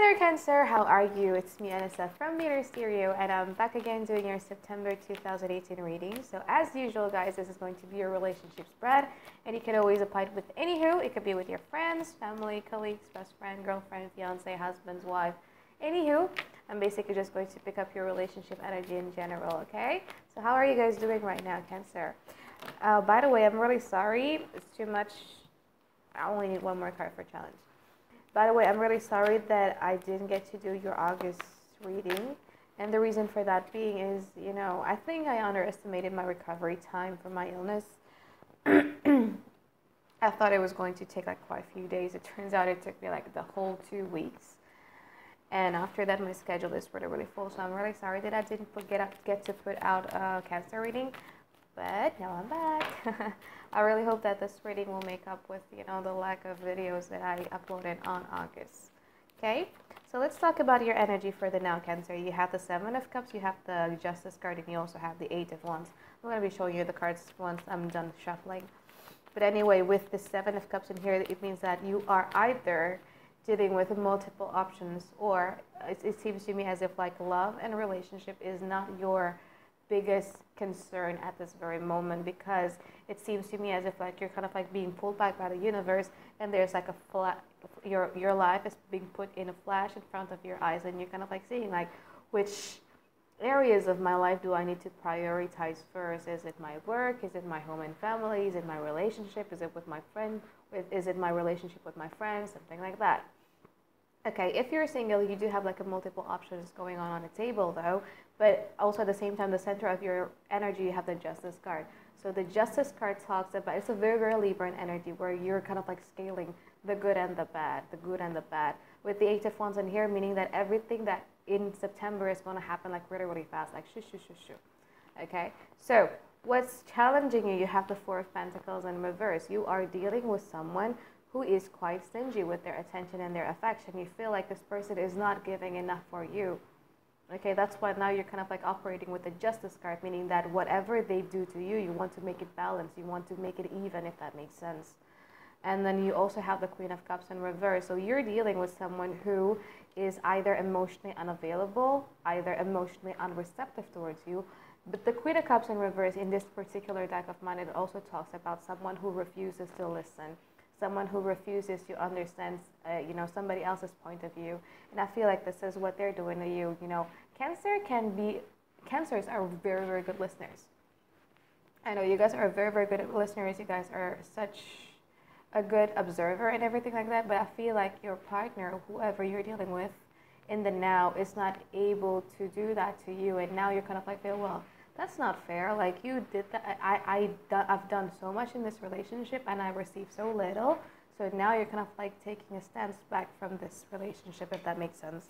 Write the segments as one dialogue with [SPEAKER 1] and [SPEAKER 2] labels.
[SPEAKER 1] there, Cancer. How are you? It's me, Anissa from Meter Stereo, and I'm back again doing your September 2018 reading. So as usual, guys, this is going to be your relationship spread, and you can always apply it with anywho. It could be with your friends, family, colleagues, best friend, girlfriend, fiance, husband, wife, anywho. I'm basically just going to pick up your relationship energy in general, okay? So how are you guys doing right now, Cancer? By the way, I'm really sorry. It's too much. I only need one more card for challenge. By the way, I'm really sorry that I didn't get to do your August reading. And the reason for that being is, I think I underestimated my recovery time from my illness. I thought it was going to take like quite a few days. It turns out it took me like the whole 2 weeks. And after that, my schedule is really full. So I'm really sorry that I didn't get to put out a Cancer reading. But now I'm back. I really hope that this reading will make up with, the lack of videos that I uploaded on August. Okay, so let's talk about your energy for the now, Cancer. You have the Seven of Cups, you have the Justice card, and you also have the Eight of Wands. I'm going to be showing you the cards once I'm done shuffling. But anyway, with the Seven of Cups in here, it means that you are either dealing with multiple options, or it seems to me as if like love and relationship is not your biggest concern at this very moment, because it seems to me as if like you're kind of like being pulled back by the universe, and there's like a flat, your life is being put in a flash in front of your eyes, and you're kind of like seeing like, which areas of my life do I need to prioritize first? Is it my work? Is it my home and family? Is it my relationship? Is it with my friend? Is it my relationship with my friends? Something like that. Okay, if you're single, you do have like a multiple options going on the table though, but also at the same time, the center of your energy, you have the Justice card. So the Justice card talks about, it's a very Libran energy where you're kind of like scaling the good and the bad, With the Eight of Wands in here, meaning that everything that in September is going to happen like really fast, like shoo. Okay, so what's challenging you? You have the Four of Pentacles in reverse. You are dealing with someone who is quite stingy with their attention and their affection. You feel like this person is not giving enough for you. Okay, that's why now you're kind of like operating with the Justice card, meaning that whatever they do to you, you want to make it balanced. You want to make it even, if that makes sense. And then you also have the Queen of Cups in reverse. So you're dealing with someone who is either emotionally unavailable, either emotionally unreceptive towards you. But the Queen of Cups in reverse in this particular deck of mine, it also talks about someone who refuses to listen. Someone who refuses to understand, somebody else's point of view. And I feel like this is what they're doing to you. Cancers are very good listeners. I know you guys are very good listeners. You guys are such a good observer and everything like that. But I feel like your partner, whoever you're dealing with in the now, is not able to do that to you. And now you're kind of like, well, that's not fair. Like, you did that. I've done so much in this relationship and I received so little. So now you're kind of like taking a stance back from this relationship, if that makes sense.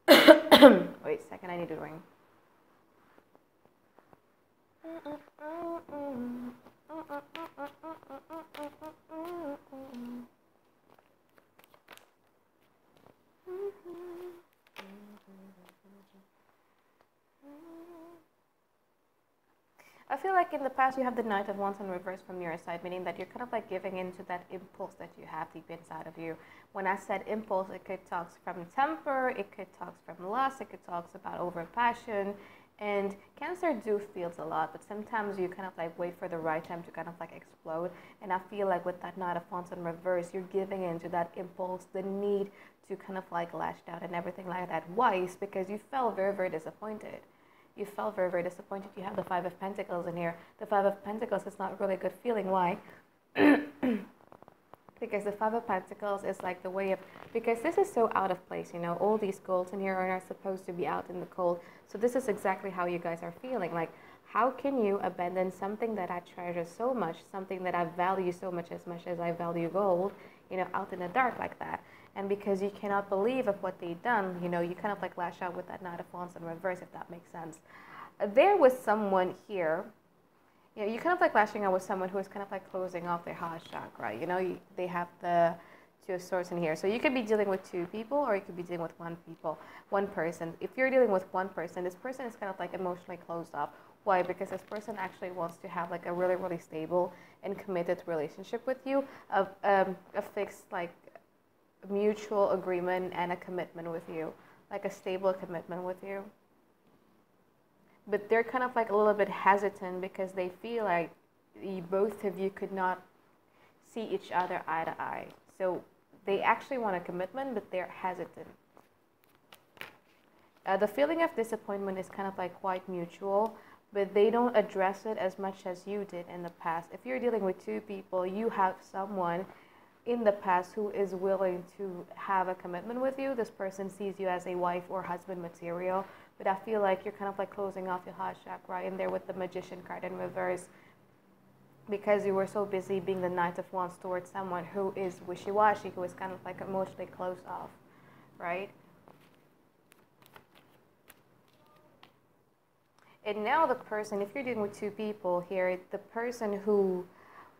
[SPEAKER 1] Wait a second, I need to ring. I feel like in the past you have the Knight of Wands in reverse from your side, meaning that you're kind of like giving into that impulse that you have deep inside of you. When I said impulse, it could talk from temper, it could talk from lust, it could talk about over passion. And Cancer do feels a lot, but sometimes you kind of like wait for the right time to kind of like explode. And I feel like with that Knight of Wands in reverse, you're giving into that impulse, the need to kind of like lash out and everything like that. Why? It's because you felt very disappointed. You felt very disappointed. You have the Five of Pentacles in here. The Five of Pentacles is not really a good feeling. Why? Because the Five of Pentacles is like the way of, because this is so out of place, all these golds in here are not supposed to be out in the cold. So this is exactly how you guys are feeling. Like, how can you abandon something that I treasure so much, something that I value so much as I value gold, out in the dark like that? And because you cannot believe of what they've done, you kind of like lash out with that Knight of Wands in reverse, if that makes sense. There was someone here, you're kind of like lashing out with someone who is kind of like closing off their heart chakra. They have the Two of Swords in here. So you could be dealing with two people, or you could be dealing with one person. If you're dealing with one person, this person is kind of like emotionally closed off. Why? Because this person actually wants to have like a really stable and committed relationship with you, a fixed like mutual agreement and a commitment with you, like a stable commitment with you. But they're kind of like a little bit hesitant because they feel like both of you could not see each other eye to eye. So they actually want a commitment, but they're hesitant. The feeling of disappointment is kind of like quite mutual, but they don't address it as much as you did in the past. If you're dealing with two people, you have someone in the past who is willing to have a commitment with you. This person sees you as a wife or husband material, but I feel like you're kind of like closing off your heart chakra in there with the Magician card in reverse, because you were so busy being the Knight of Wands towards someone who is wishy-washy, who is kind of like emotionally closed off, right? And now the person, if you're dealing with two people here, the person who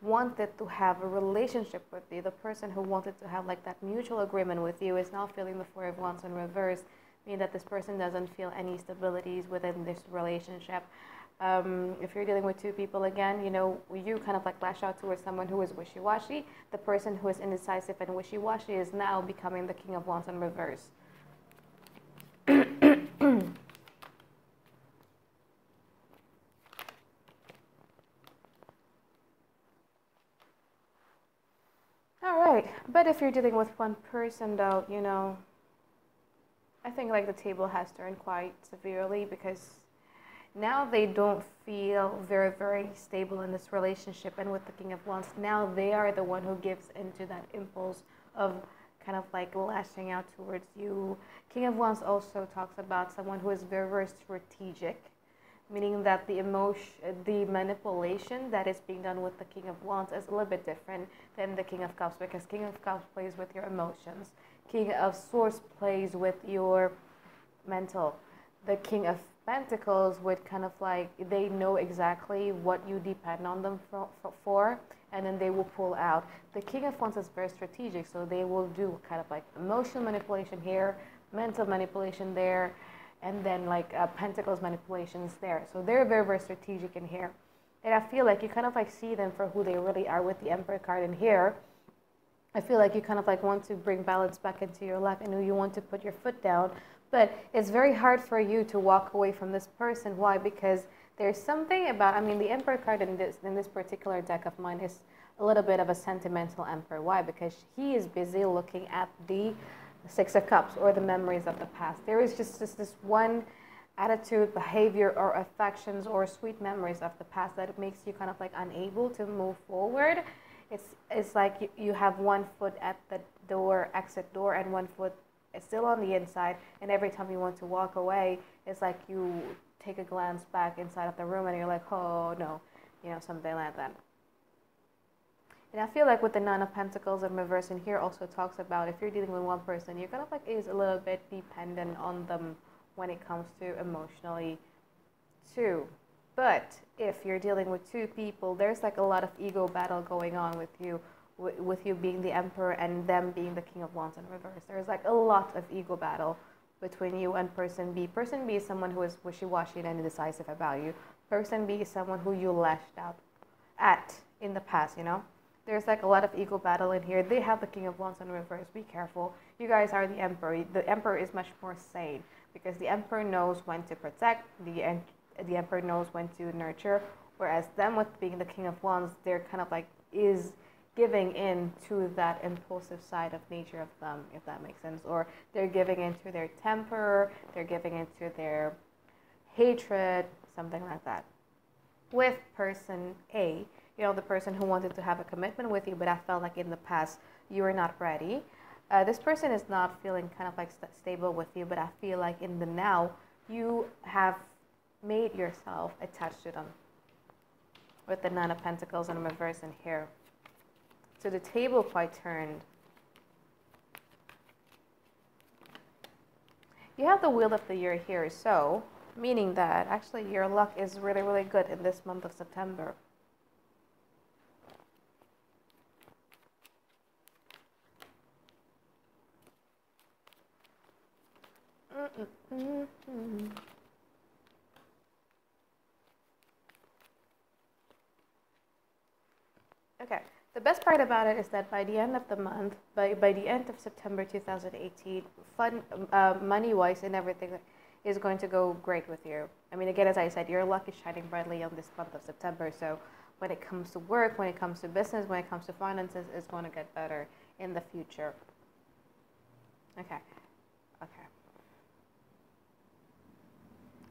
[SPEAKER 1] wanted to have a relationship with you, the person who wanted to have like that mutual agreement with you, is now feeling the Four of Wands in reverse, meaning that this person doesn't feel any stabilities within this relationship. If you're dealing with two people again, you know, you kind of like lash out towards someone who is wishy-washy. The person who is indecisive and wishy-washy is now becoming the King of Wands in reverse. Alright, but if you're dealing with one person though, you know, I think like the table has turned quite severely, because now they don't feel very, very stable in this relationship. And with the King of Wands, now they are the one who gives into that impulse of kind of like lashing out towards you. King of Wands also talks about someone who is very, very strategic, meaning that the manipulation that is being done with the King of Wands is a little bit different than the King of Cups, because King of Cups plays with your emotions. King of Swords plays with your mental. The King of Pentacles would kind of like, they know exactly what you depend on them for, and then they will pull out. The King of Wands is very strategic, so they will do kind of like emotional manipulation here, mental manipulation there, and then like Pentacles manipulations there. So they're very, very strategic in here. And I feel like you kind of like see them for who they really are with the Emperor card in here. I feel like you kind of like want to bring balance back into your life, and you want to put your foot down. But it's very hard for you to walk away from this person. Why? Because there's something about, I mean, the Emperor card in this particular deck of mine is a little bit of a sentimental Emperor. Why? Because he is busy looking at the Six of Cups, or the memories of the past. There is just this one attitude, behavior, or affections, or sweet memories of the past that makes you kind of like unable to move forward. It's like you have one foot at the door, exit door, and one foot is still on the inside, and every time you want to walk away, it's like you take a glance back inside of the room and you're like, oh no, you know, something like that. And I feel like with the Nine of Pentacles in reverse in here also talks about, if you're dealing with one person, you're kind of like is a little bit dependent on them when it comes to emotionally too. But if you're dealing with two people, there's like a lot of ego battle going on with you being the Emperor and them being the King of Wands in reverse. There's like a lot of ego battle between you and person B. Person B is someone who is wishy-washy and indecisive about you. Person B is someone who you lashed out at in the past, you know. There's like a lot of ego battle in here. They have the King of Wands in reverse. Be careful. You guys are the Emperor. The Emperor is much more sane, because the Emperor knows when to protect. The Emperor knows when to nurture. Whereas them with being the King of Wands, they're kind of like is giving in to that impulsive side of nature of them, if that makes sense. Or they're giving into their temper. They're giving into their hatred, something like that. With person A, you know, the person who wanted to have a commitment with you, but I felt like in the past you were not ready. This person is not feeling kind of like stable with you, but I feel like in the now you have made yourself attached to them. With the Nine of Pentacles in reverse in here. So the table quite turned. You have the Wheel of the Year here, so meaning that actually your luck is really, really good in this month of September. Okay, The best part about it is that by the end of the month, by the end of September 2018, money-wise and everything is going to go great with you. I mean, again, as I said, your luck is shining brightly on this month of September. So when it comes to work, when it comes to business, when it comes to finances, it's going to get better in the future. Okay. Okay.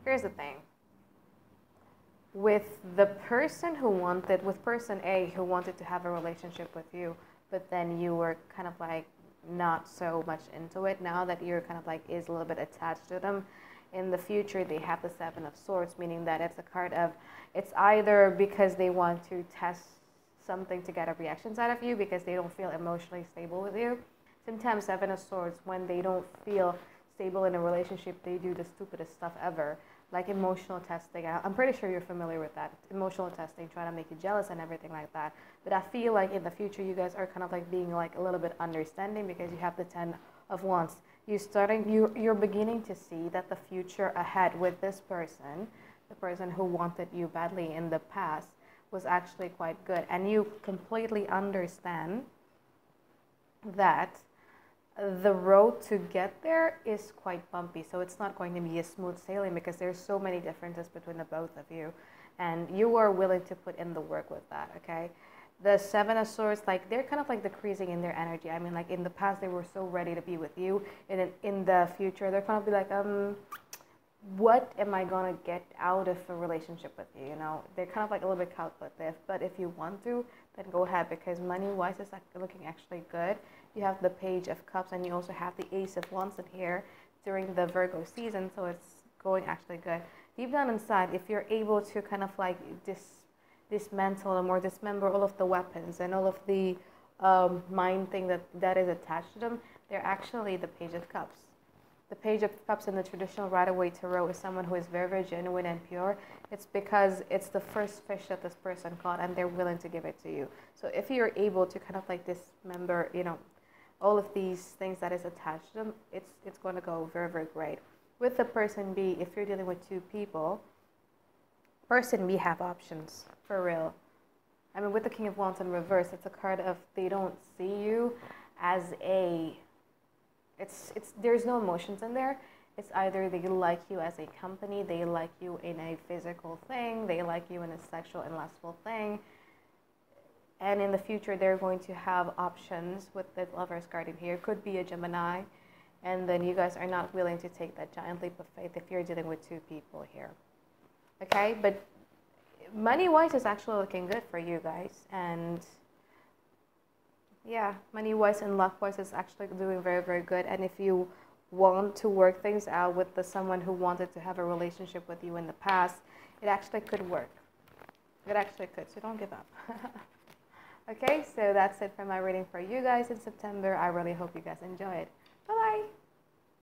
[SPEAKER 1] Here's the thing. With person A who wanted to have a relationship with you, but then you were kind of like not so much into it, now that you're kind of like is a little bit attached to them, in the future they have the Seven of Swords, meaning that it's a card of, it's either because they want to test something to get a reaction out of you because they don't feel emotionally stable with you. Sometimes Seven of Swords, when they don't feel stable in a relationship, they do the stupidest stuff ever. Like emotional testing. I'm pretty sure you're familiar with that. Emotional testing, trying to make you jealous and everything like that. But I feel like in the future, you guys are kind of like being like a little bit understanding because you have the Ten of Wands. You're beginning to see that the future ahead with this person, the person who wanted you badly in the past, was actually quite good. And you completely understand that the road to get there is quite bumpy, so it's not going to be a smooth sailing because there's so many differences between the both of you, and you are willing to put in the work with that. Okay, the Seven of Swords, like they're kind of like decreasing in their energy. I mean, like in the past they were so ready to be with you, and in the future they're kind of be like, what am I gonna get out of a relationship with you? You know, they're kind of like a little bit calculative. But if you want to, then go ahead, because money-wise is looking actually good. You have the Page of Cups, and you also have the Ace of Wands in here during the Virgo season, so it's going actually good. Deep down inside, if you're able to kind of like dismantle them or dismember all of the weapons and all of the mind thing that is attached to them, they're actually the Page of Cups. The Page of Cups in the traditional Rider-Waite Tarot is someone who is very, very genuine and pure. It's because it's the first fish that this person caught, and they're willing to give it to you. So if you're able to kind of like dismember, you know, all of these things that is attached to them, it's going to go very, very great. With the person B, if you're dealing with two people, person B have options, for real. I mean, with the King of Wands in reverse, it's a card of they don't see you as a... there's no emotions in there. It's either they like you as a company, they like you in a physical thing, they like you in a sexual and lustful thing. And in the future, they're going to have options with the Lover's card in here. Could be a Gemini. And then you guys are not willing to take that giant leap of faith if you're dealing with two people here. Okay? But money-wise is actually looking good for you guys. And yeah, money-wise and luck-wise is actually doing very, very good. And if you want to work things out with someone who wanted to have a relationship with you in the past, it actually could work. It actually could, so don't give up. Okay, so that's it for my reading for you guys in September. I really hope you guys enjoy it.